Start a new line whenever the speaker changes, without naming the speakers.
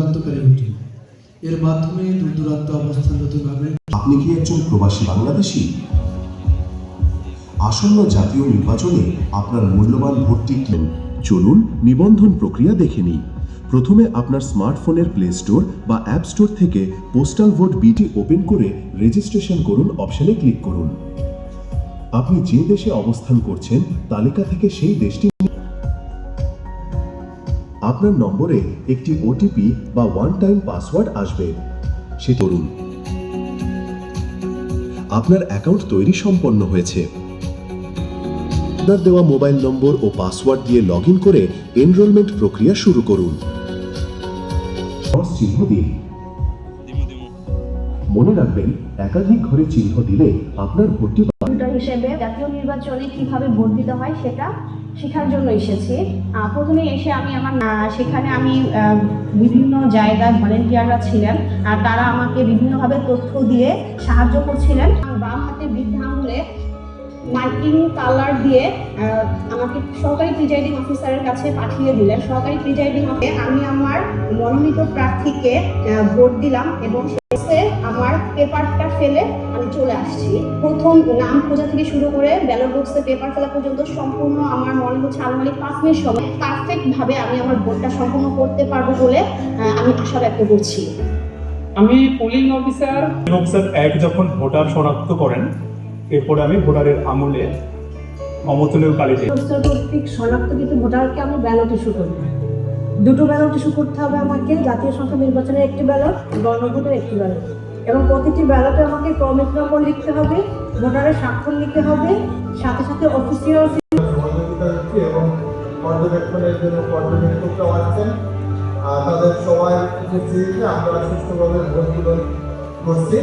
যুগান্তকারী ওঠে। এর মাধ্যমে দূর দূরান্ত অবস্থানরত নাগরিক।
আপনি কি একজন প্রবাসী বাংলাদেশী? আসন্ন জাতীয় নির্বাচনে আপনার মূল্যবান ভোটটি চলুন নিবন্ধন প্রক্রিয়া দেখে নিই। প্রথমে আপনার স্মার্টফোনের প্লে স্টোর বা অ্যাপ স্টোর থেকে পোস্টাল ভোট বিটি ওপেন করে রেজিস্ট্রেশন করুন অপশনে ক্লিক করুন। আপনি যে দেশে অবস্থান করছেন তালিকা থেকে সেই দেশটি আপনার নম্বরে একটি ওটিপি বা ওয়ান টাইম পাসওয়ার্ড আসবে, সে করুন। আপনার অ্যাকাউন্ট তৈরি সম্পন্ন হয়েছে। আপনার দেওয়া মোবাইল নম্বর ও পাসওয়ার্ড দিয়ে লগ ইন করে এনরোলমেন্ট প্রক্রিয়া শুরু করুন। চিহ্ন দিন। মনে রাখবেন, একাধিক ঘরে চিহ্ন দিলে আপনার ভোটটি
হিসেবে জাতীয় নির্বাচনে কিভাবে ভোট দিতে হয় সেটা শেখার জন্য এসেছি। প্রথমে এসে সেখানে আমি বিভিন্ন জায়গায় ভলেন্টিয়াররা ছিলেন আর তারা আমাকে বিভিন্নভাবে তথ্য দিয়ে সাহায্য করছিলেন। বাম হাতে বৃদ্ধা আঙুলে মার্কিং কালার দিয়ে আমাকে সহকারী প্রিজাইডিং অফিসারের কাছে পাঠিয়ে দিলেন। সহকারী প্রিজাইডিং আমি আমার মনোনীত প্রার্থীকে ভোট দিলাম এবং শেষে আমার পেপারটা ফেলে আমি চলে আসছি। প্রথম নাম খোঁজা থেকে শুরু করে ব্যালট বক্সে পেপার ফেলা পর্যন্ত সম্পূর্ণ আমার মনে হচ্ছে আনুমানিক 5 মিনিট সময় পারফেক্ট ভাবে আমি আমার ভোটটা সম্পূর্ণ করতে পারবো বলে আমি আশা ব্যক্ত করছি।
আমি পোলিং অফিসার 1 যখন ভোটার শনাক্ত করেন, এরপরে আমি ভোটারের আমলে অমতনীয় কালিতে
কর্তৃক শনাক্তকৃত ভোটারকে আমি ব্যালট ইস্যু করি। দুটো ব্যালট ইস্যু করতে হবে আমাকে, জাতীয় সংসদ নির্বাচনের একটি ব্যালট, গণভোটের একটি ব্যালট, এবং প্রতিটি ব্যালটে আমাকে ক্রমিক নম্বর লিখতে হবে, ভোটারের স্বাক্ষর লিখতে হবে, সাথে সাথে অফিসিয়াল
এবং পর্যবেক্ষণের জন্য পর্যবেক্ষকরাও আসছেন। তাদের সবাই আমরা সুষ্ঠুভাবে ভোট গ্রহণ করছি।